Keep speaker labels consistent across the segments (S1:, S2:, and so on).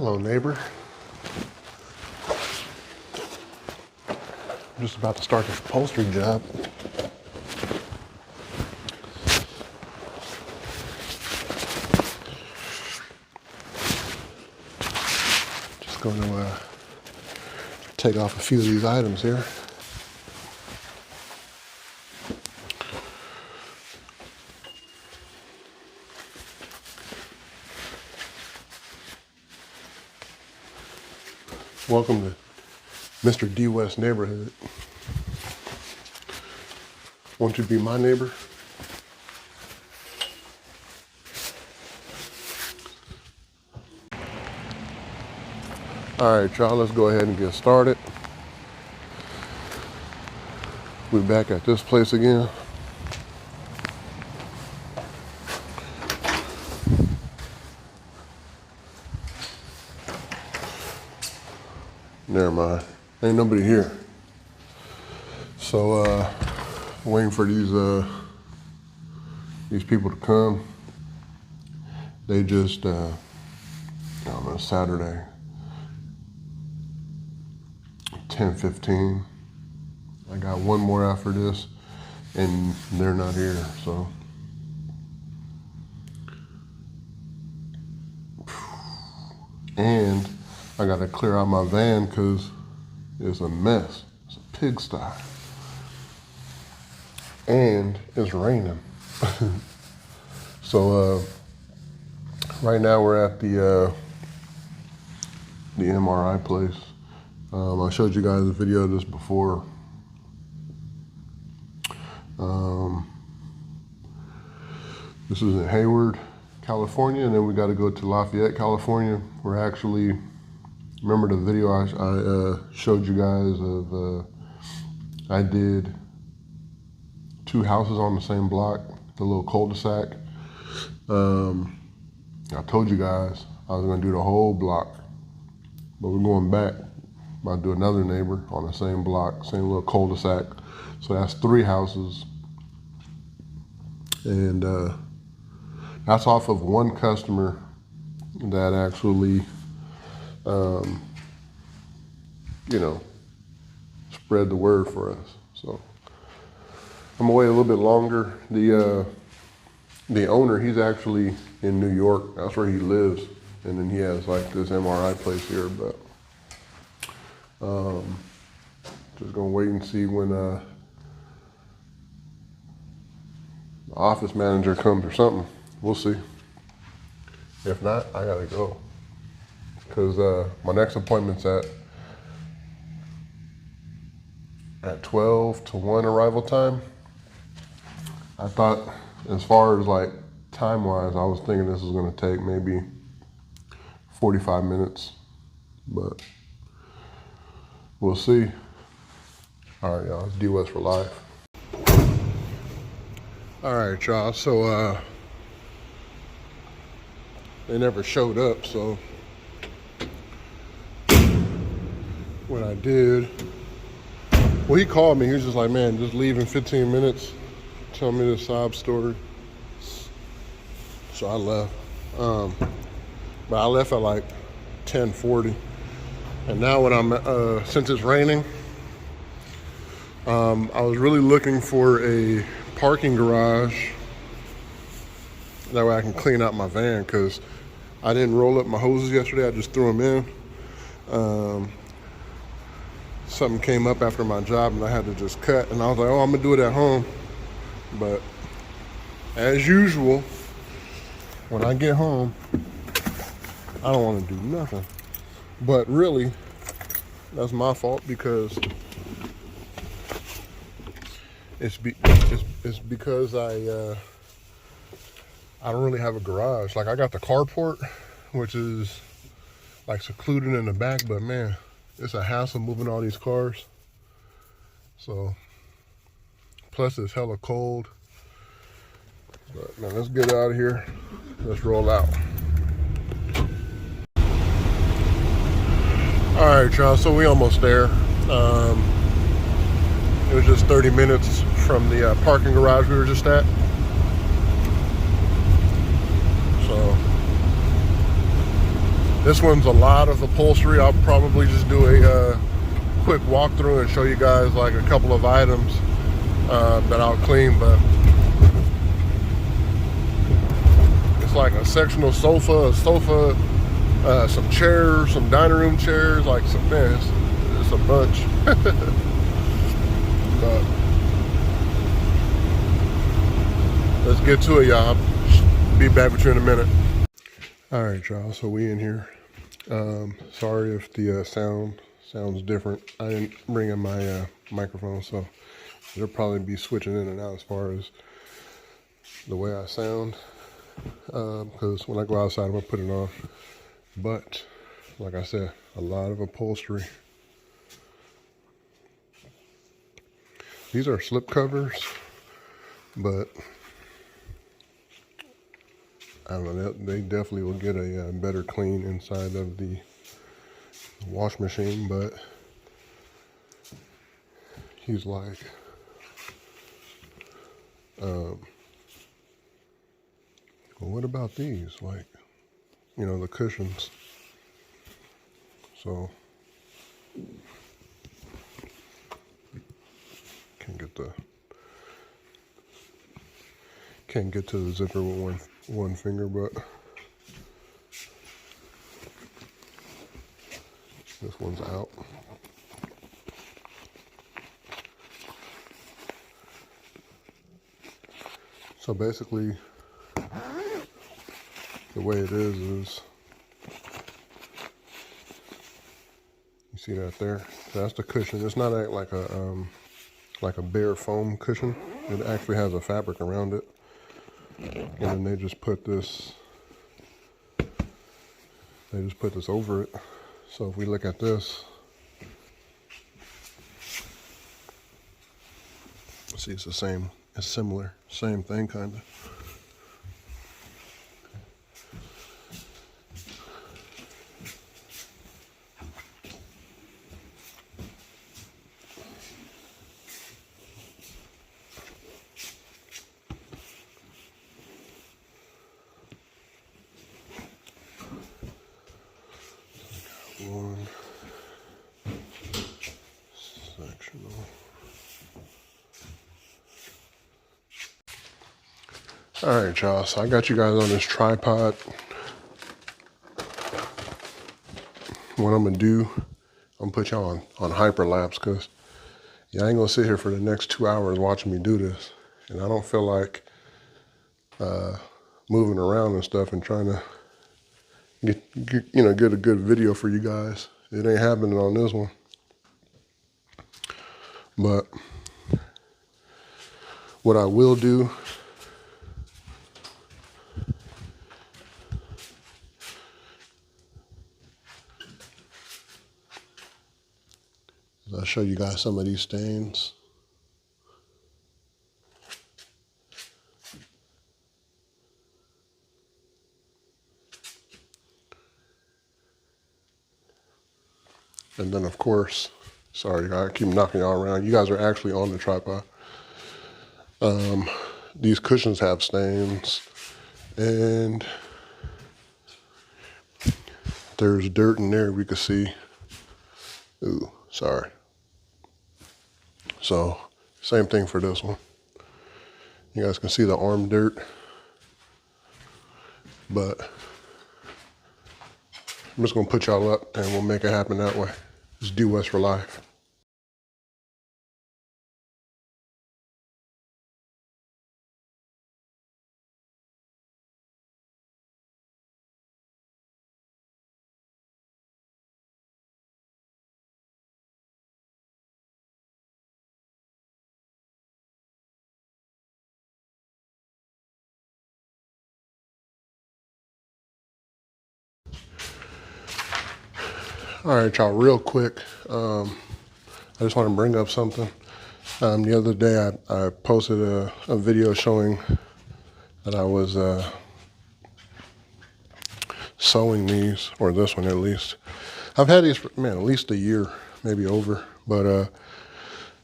S1: Hello, neighbor. I'm just about to start this upholstery job. Just going to take off a few of these items here. Welcome to Mr. DWES neighborhood. Want you to be my neighbor? All right, y'all, let's go ahead and get started. We're back at this place again. Never mind, ain't nobody here. So waiting for these people to come. They just I don't know, Saturday 10:15. I got one more after this and they're not here, so and I gotta clear out my van because it's a mess. It's a pigsty. And it's raining. So right now we're at the MRI place. I showed you guys a video of this before. This is in Hayward, California, and then we got to go to Lafayette, California. We're actually, remember the video I showed you guys of, I did 2 houses on the same block, the little cul-de-sac. I told you guys I was gonna do the whole block, but we're going back. About to do another neighbor on the same block, same little cul-de-sac. So that's 3 houses. And that's off of one customer that actually, spread the word for us. So I'm gonna wait a little bit longer. The owner, he's actually in New York. That's where he lives. And then he has like this MRI place here, but just gonna wait and see when the office manager comes or something. We'll see. If not, I gotta go. Cause my next appointment's at 12 to 1 arrival time. I thought, as far as like time-wise, I was thinking this was gonna take maybe 45 minutes, but we'll see. All right, y'all, it's DWES for life. All right, y'all, so they never showed up, so what I did, well, he called me. He was just like, man, just leave in 15 minutes. Tell me the sob story. So I left. But I left at like 10:40. And now when I'm, since it's raining, I was really looking for a parking garage. That way I can clean out my van, because I didn't roll up my hoses yesterday. I just threw them in. Something came up after my job and I had to just cut. And I was like, oh, I'm gonna do it at home. But as usual, when I get home, I don't want to do nothing. But really, that's my fault, because it's because I don't really have a garage. Like, I got the carport, which is like secluded in the back, but man, it's a hassle moving all these cars. So, plus it's hella cold. But now let's get out of here. Let's roll out. All right, y'all, so we almost there. It was just 30 minutes from the parking garage we were just at. So This one's a lot of upholstery. I'll probably just do a quick walkthrough and show you guys like a couple of items that I'll clean, but it's like a sectional sofa, some chairs, some dining room chairs, like some, man, it's a bunch. But let's get to it, y'all. Be back with you in a minute. All right, y'all, so we in here. Sorry if the sounds different. I didn't bring in my microphone, so it'll probably be switching in and out as far as the way I sound, because when I go outside, I'm gonna put it on. But like I said, a lot of upholstery. These are slip covers, but I don't know, they definitely will get a better clean inside of the wash machine, but he's like, well, what about these? Like, you know, the cushions. So, can't get to the zipper with one finger, but this one's out. So basically, the way it is you see that there? That's the cushion. It's not like a bare foam cushion. It actually has a fabric around it, and then they just put this over it. So if we look at this, see, it's the same. It's similar, same thing, kind of. One sectional. All right, y'all, so I got you guys on this tripod. What I'm gonna do, I'm gonna put y'all on hyperlapse, because I ain't gonna sit here for the next 2 hours watching me do this. And I don't feel like moving around and stuff and trying to get a good video for you guys. It ain't happening on this one. But what I will do, is I'll show you guys some of these stains. And then, of course, sorry, I keep knocking y'all around. You guys are actually on the tripod. These cushions have stains, and there's dirt in there we can see. Ooh, sorry. So, same thing for this one. You guys can see the arm dirt, but I'm just gonna put y'all up and we'll make it happen that way. It's DWES for life. All right, y'all, real quick. I just want to bring up something. The other day I posted a video showing that I was sewing these, or this one at least. I've had these for, man, at least a year, maybe over, but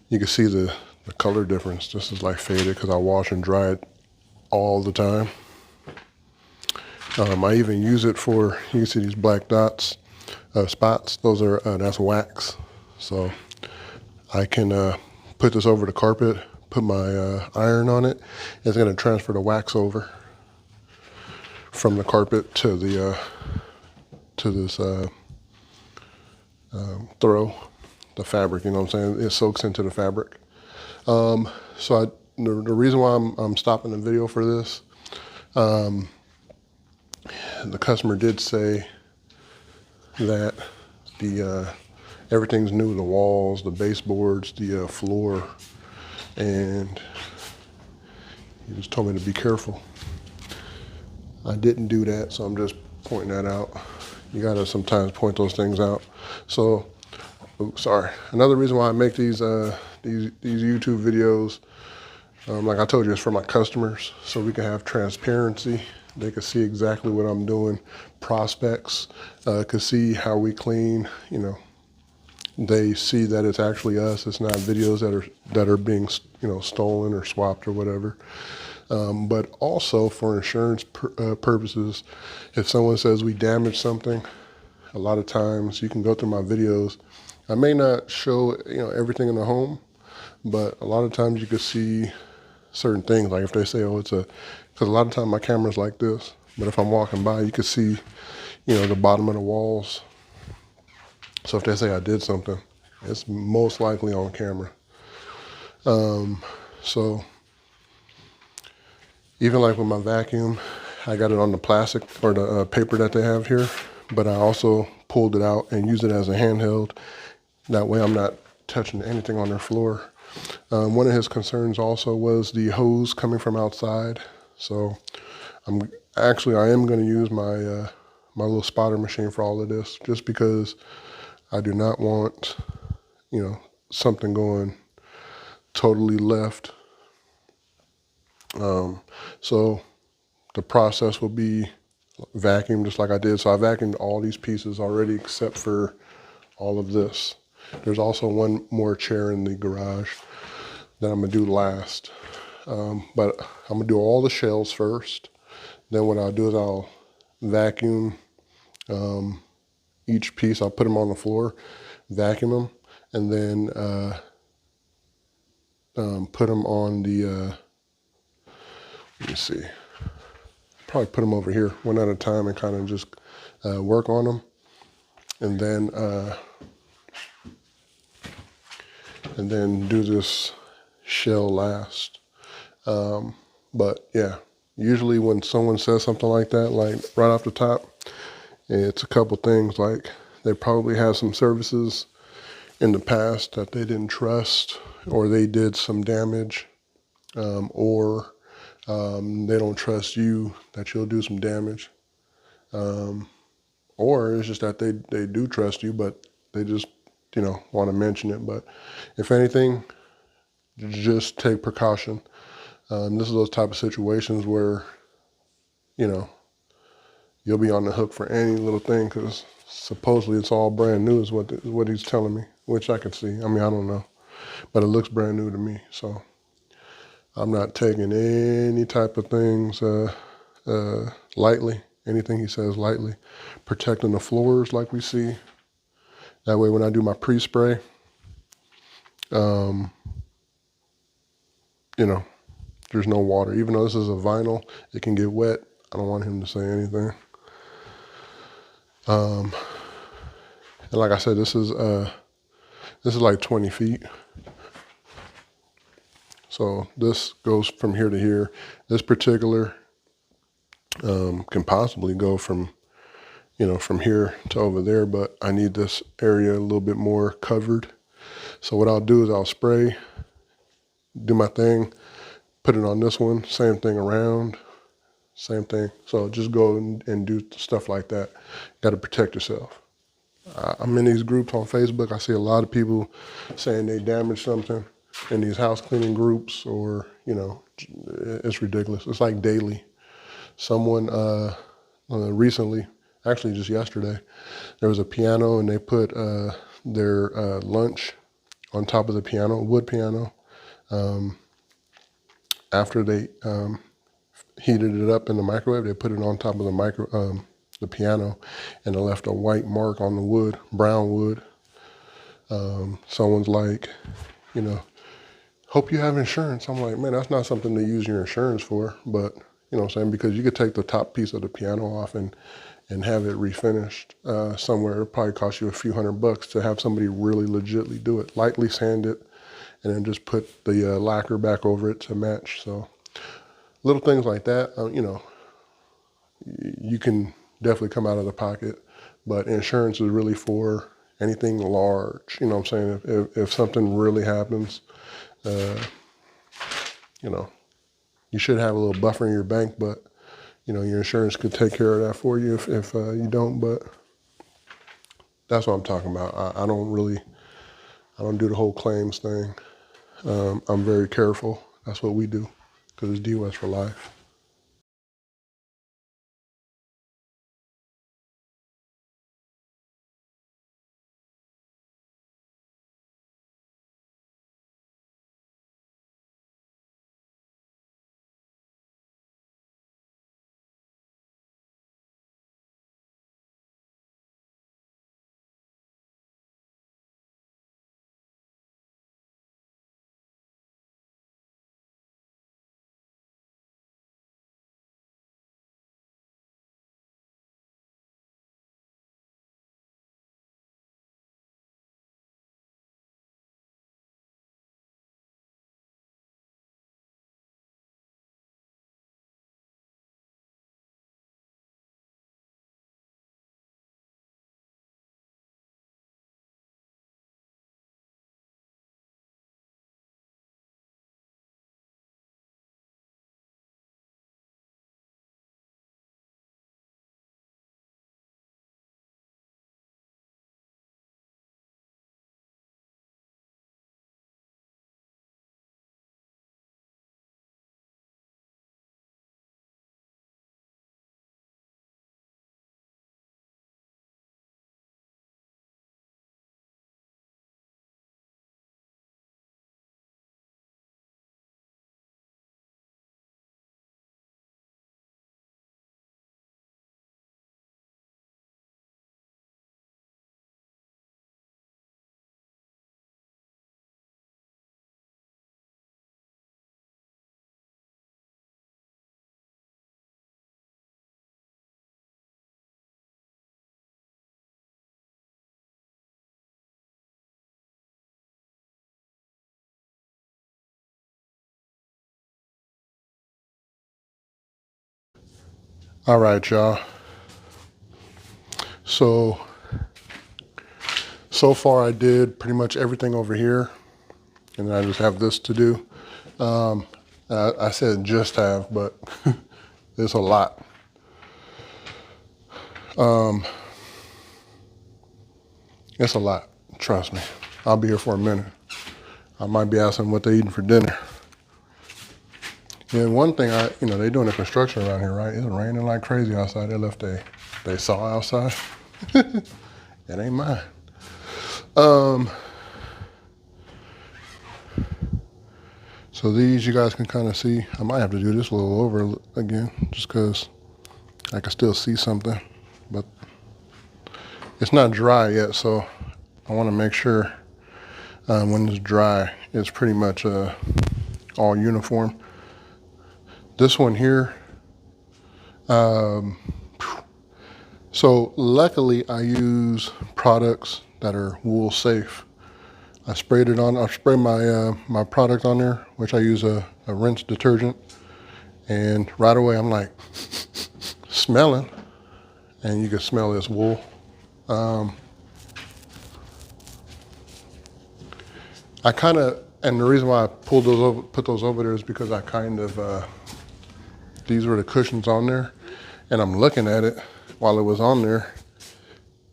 S1: you can see the color difference. This is like faded because I wash and dry it all the time. I even use it for, you can see these black dots, spots. Those are, that's wax. So I can put this over the carpet, put my iron on it. It's going to transfer the wax over from the carpet to the to this throw, the fabric. You know what I'm saying? It soaks into the fabric. So the reason why I'm stopping the video for this, the customer did say that the everything's new, the walls, the baseboards, the floor, and he just told me to be careful. I didn't do that, so I'm just pointing that out. You gotta sometimes point those things out. So, sorry. Another reason why I make these YouTube videos, like I told you, it's for my customers, so we can have transparency. They can see exactly what I'm doing. Prospects can see how we clean. You know, they see that it's actually us. It's not videos that are being, you know, stolen or swapped or whatever. But also for insurance purposes, if someone says we damaged something, a lot of times you can go through my videos. I may not show, you know, everything in the home, but a lot of times you can see certain things. Like if they say, oh, because a lot of times my camera's like this, but if I'm walking by, you can see, you know, the bottom of the walls. So if they say I did something, it's most likely on camera. So even like with my vacuum, I got it on the plastic or the paper that they have here, but I also pulled it out and used it as a handheld. That way I'm not touching anything on their floor. One of his concerns also was the hose coming from outside. So I am going to use my my little spotter machine for all of this, just because I do not want, you know, something going totally left. So the process will be vacuum just like I did. So I vacuumed all these pieces already except for all of this. There's also one more chair in the garage that I'm gonna do last. But I'm gonna do all the shelves first. Then what I'll do is I'll vacuum each piece. I'll put them on the floor, vacuum them, and then put them on the, let me see, probably put them over here one at a time and kind of just work on them. And then do this shell last. But yeah, usually when someone says something like that, like right off the top, it's a couple things. Like they probably have some services in the past that they didn't trust, or they did some damage, or they don't trust you that you'll do some damage. Or it's just that they do trust you, but they just, you know, want to mention it. But if anything, just take precaution. This is those type of situations where, you know, you'll be on the hook for any little thing, because supposedly it's all brand new is what he's telling me, which I can see. I mean, I don't know, but it looks brand new to me. So I'm not taking any type of things lightly. Anything he says lightly. Protecting the floors like we see. That way when I do my pre-spray, you know, there's no water. Even though this is a vinyl, it can get wet. I don't want him to say anything. And like I said, this is like 20 feet. So this goes from here to here. This particular can possibly go from, you know, from here to over there, but I need this area a little bit more covered. So what I'll do is I'll spray, do my thing, put it on this one, same thing around, same thing. So just go and do stuff like that. Got to protect yourself. I'm in these groups on Facebook. I see a lot of people saying they damaged something in these house cleaning groups, or, you know, it's ridiculous. It's like daily. Someone recently, actually just yesterday, there was a piano and they put their lunch on top of the piano, wood piano, after they heated it up in the microwave. They put it on top of the piano, and it left a white mark on the wood, brown wood. Someone's like, you know, hope you have insurance. I'm like, man, that's not something to use your insurance for. But, you know what I'm saying? Because you could take the top piece of the piano off and have it refinished somewhere. It'll probably cost you a few $100 to have somebody really legitly do it. Lightly sand it, and then just put the lacquer back over it to match. So little things like that, you know, you can definitely come out of the pocket. But insurance is really for anything large. You know what I'm saying? If something really happens, you know, you should have a little buffer in your bank, but you know, your insurance could take care of that for you if you don't. But that's what I'm talking about. I don't do the whole claims thing. I'm very careful. That's what we do, because it's DWES for life. All right, y'all. So far I did pretty much everything over here, and then I just have this to do. I said just have, but it's a lot. It's a lot, trust me. I'll be here for a minute. I might be asking what they're eating for dinner. And one thing, they're doing the construction around here, right? It's raining like crazy outside. They left they saw outside. It ain't mine. So these you guys can kind of see. I might have to do this a little over again, just because I can still see something, but it's not dry yet. So I want to make sure when it's dry, it's pretty much all uniform. This one here, so luckily I use products that are wool safe. I spray my product on there, which I use a rinse detergent, and right away I'm like smelling, and you can smell this wool. And the reason why I put those over there is because I these were the cushions on there, and I'm looking at it while it was on there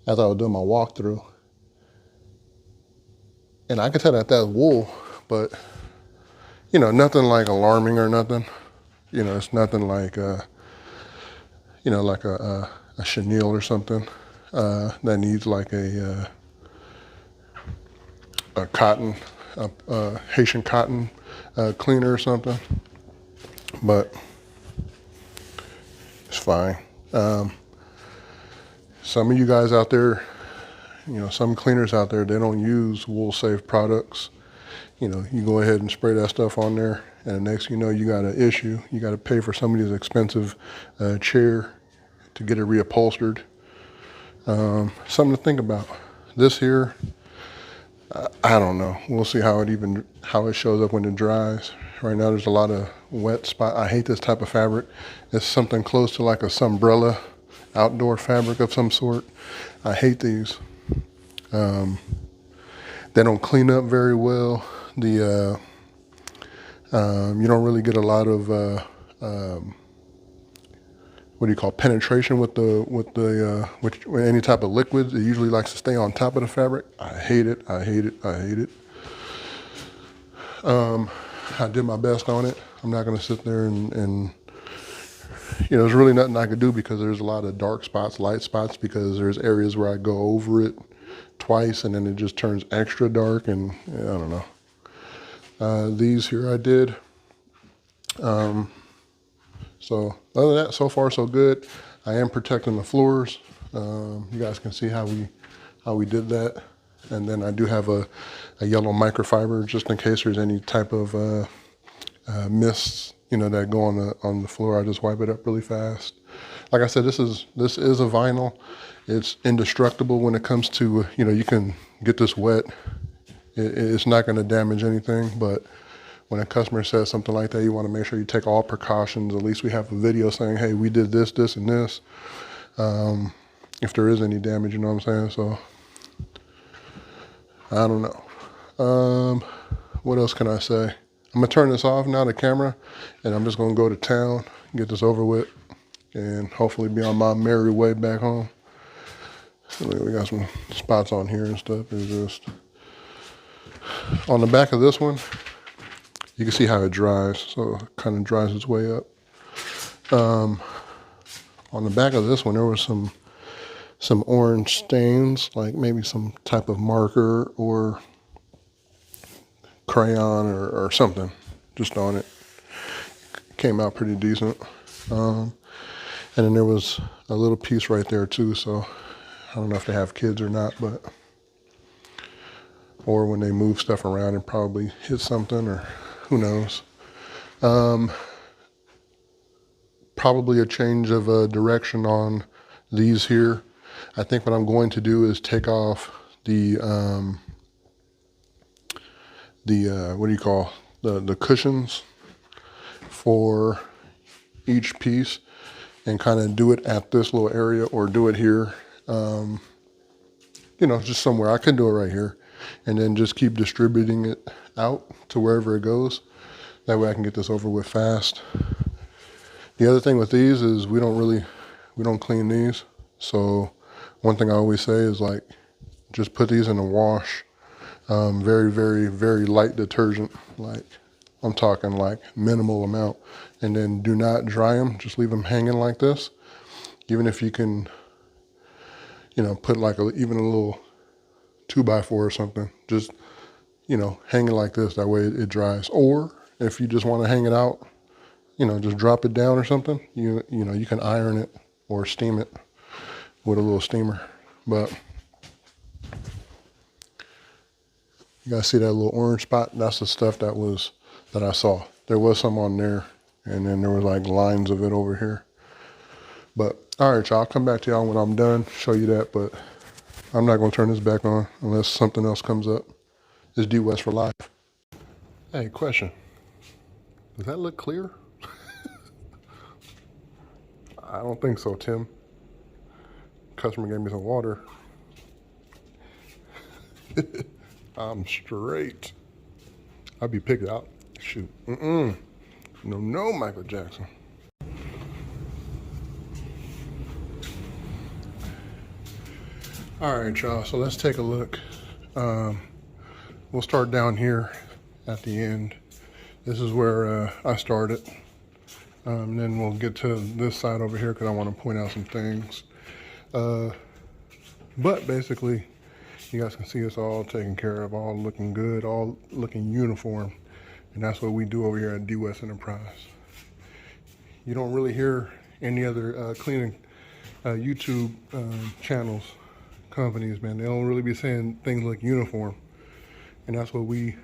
S1: as I was doing my walkthrough. And I could tell that that's wool, but, nothing like alarming or nothing. It's nothing like, like a chenille or something that needs like a cotton, Haitian cotton cleaner or something. But fine. Some of you guys out there, some cleaners out there, they don't use wool safe products. You go ahead and spray that stuff on there, and the next you know, you got an issue. You got to pay for somebody's expensive chair to get it reupholstered. Something to think about. This here, I don't know. We'll see how it shows up when it dries. Right now there's a lot of wet spot. I hate this type of fabric. It's something close to like a sunbrella outdoor fabric of some sort. I hate these. They don't clean up very well. You don't really get a lot of what do you call penetration with any type of liquids. It usually likes to stay on top of the fabric. I hate it. I hate it. I hate it. I did my best on it. I'm not going to sit there and there's really nothing I could do because there's a lot of dark spots, light spots, because there's areas where I go over it twice and then it just turns extra dark, and I don't know. These here I did. So other than that, so far so good. I am protecting the floors. You guys can see how we did that. And then I do have a yellow microfiber just in case there's any type of mists, that go on the floor. I just wipe it up really fast. Like I said, this is a vinyl. It's indestructible when it comes to, you can get this wet. It's not going to damage anything, but when a customer says something like that, you want to make sure you take all precautions. At least we have a video saying, hey, we did this, this, and this. If there is any damage, you know what I'm saying? So, I don't know. What else can I say? I'm going to turn this off now, the camera, and I'm just going to go to town, get this over with, and hopefully be on my merry way back home. We got some spots on here and stuff. It's just on the back of this one, you can see how it dries. So it kind of dries its way up. On the back of this one, there was some orange stains, like maybe some type of marker or crayon or something just on it. Came out pretty decent. And then there was a little piece right there too, so I don't know if they have kids or not, or when they move stuff around and probably hit something, or who knows. Probably a change of direction on these here. I think what I'm going to do is take off the what do you call, the cushions for each piece, and kind of do it at this little area, or do it here. Just somewhere. I could do it right here, and then just keep distributing it out to wherever it goes. That way I can get this over with fast. The other thing with these is we don't clean these. So one thing I always say is, like, just put these in the wash. Very, very, very light detergent. Like, I'm talking like minimal amount. And then do not dry them. Just leave them hanging like this. Even if you can, put like even a little 2x4 or something. Just, hang it like this. That way it dries. Or if you just want to hang it out, just drop it down or something. You can iron it or steam it with a little steamer. But you guys see that little orange spot? That's the stuff that I saw. There was some on there, and then there was like lines of it over here. But all right, y'all, I'll come back to y'all when I'm done, show you that, but I'm not gonna turn this back on unless something else comes up. It's DWES for life. Hey, question. Does that look clear? I don't think so, Tim. Customer gave me some water. I'm straight. I'll be picked out. Shoot. No, Michael Jackson. All right, y'all, so let's take a look. We'll start down here at the end. This is where I started. Then we'll get to this side over here because I want to point out some things. But basically, you guys can see it's all taken care of, all looking good, all looking uniform. And that's what we do over here at DWES Enterprise. You don't really hear any other cleaning YouTube channels, companies, man. They don't really be saying things like uniform, and that's what we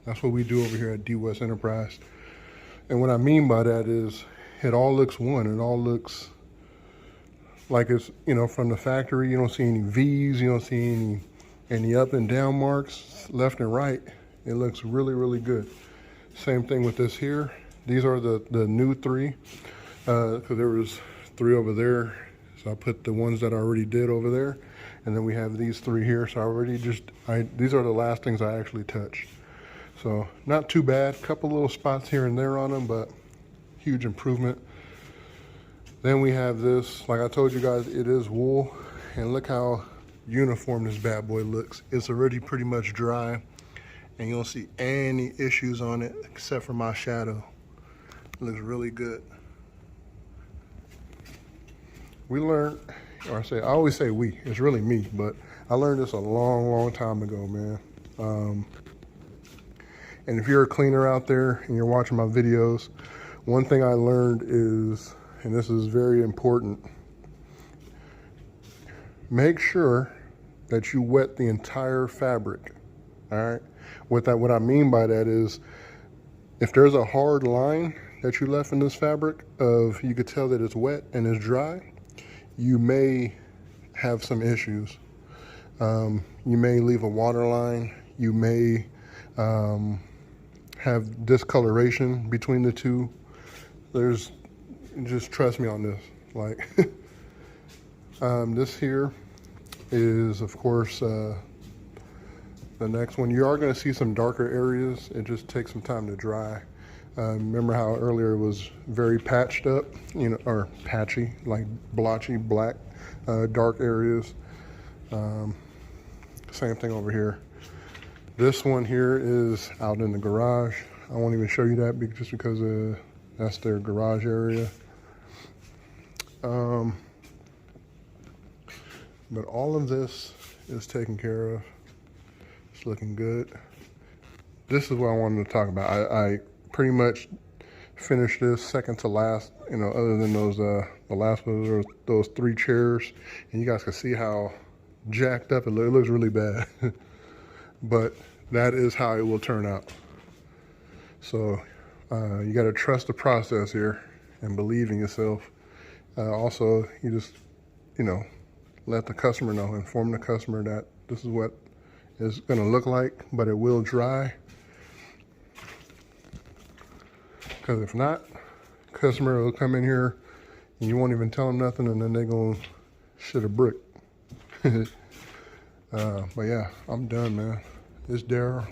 S1: do over here at DWES Enterprise. And what I mean by that is it all looks one. It all looks like it's, you know, from the factory. You don't see any V's. You don't see any up and down marks, left and right. It looks really, really good. Same thing with this here. These are the new 3, because there was 3 over there. So I put the ones that I already did over there. And then we have these 3 here. So I already these are the last things I actually touched. So not too bad. Couple little spots here and there on them, but huge improvement. Then we have this, like I told you guys, it is wool. And look how uniform this bad boy looks. It's already pretty much dry, and you don't see any issues on it except for my shadow. It looks really good. We learned, or I always say we, it's really me, but I learned this a long time ago, man. And if you're a cleaner out there and you're watching my videos, one thing I learned is, and this is very important, make sure that you wet the entire fabric, all right? What I mean by that is, if there's a hard line that you left in this fabric of, you could tell that it's wet and it's dry, you may have some issues. You may leave a water line. You may have discoloration between the two. Just trust me on this. Like, this here is, of course, the next one. You are going to see some darker areas. It just takes some time to dry. Remember how earlier it was very patched up, you know, or patchy, like blotchy, black, dark areas. Same thing over here. This one here is out in the garage. I won't even show you that just because that's their garage area. But all of this is taken care of. It's looking good. This is what I wanted to talk about. I pretty much finished this second to last, you know, other than those, the last one was those 3 chairs. And you guys can see how jacked up it looks. It looks really bad. But that is how it will turn out. So you got to trust the process here and believe in yourself. Also, you just, you know, let the customer know, inform the customer that this is what it's going to look like, but it will dry. Because if not, customer will come in here and you won't even tell them nothing, and then they're going to shit a brick. But yeah, I'm done, man. It's Daryl,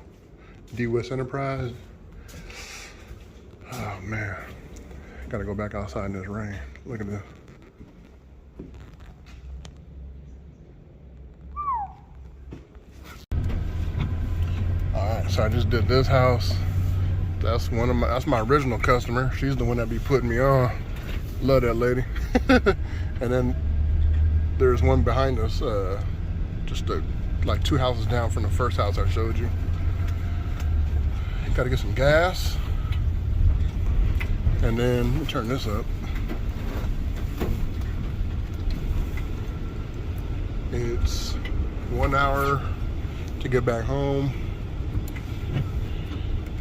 S1: DWES Enterprise. Oh man, gotta go back outside in this rain. Look at this. All right, so I just did this house. That's my original customer. She's the one that be putting me on. Love that lady. And then there's one behind us, like 2 houses down from the first house I showed you. Gotta get some gas. And then, let me turn this up. It's 1 hour to get back home.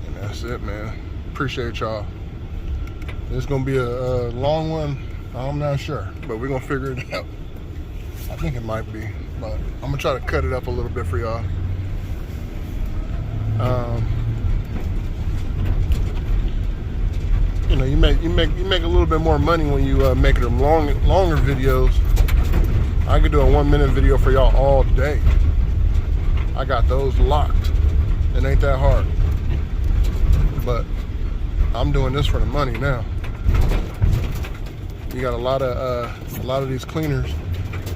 S1: And that's it, man. Appreciate y'all. It's gonna be a long one. I'm not sure, but we're gonna figure it out. I think it might be, but I'm gonna try to cut it up a little bit for y'all. You know, you make a little bit more money when you make them longer videos. I could do a 1-minute video for y'all all day. I got those locked. It ain't that hard. But I'm doing this for the money now. You got a lot of these cleaners.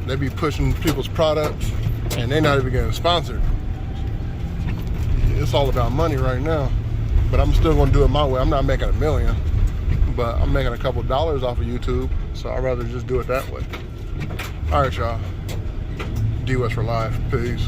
S1: They be pushing people's products, and they're not even getting sponsored. It's all about money right now. But I'm still gonna do it my way. I'm not making $1 million, but I'm making a couple dollars off of YouTube, so I'd rather just do it that way. All right, y'all. DWES for life. Peace.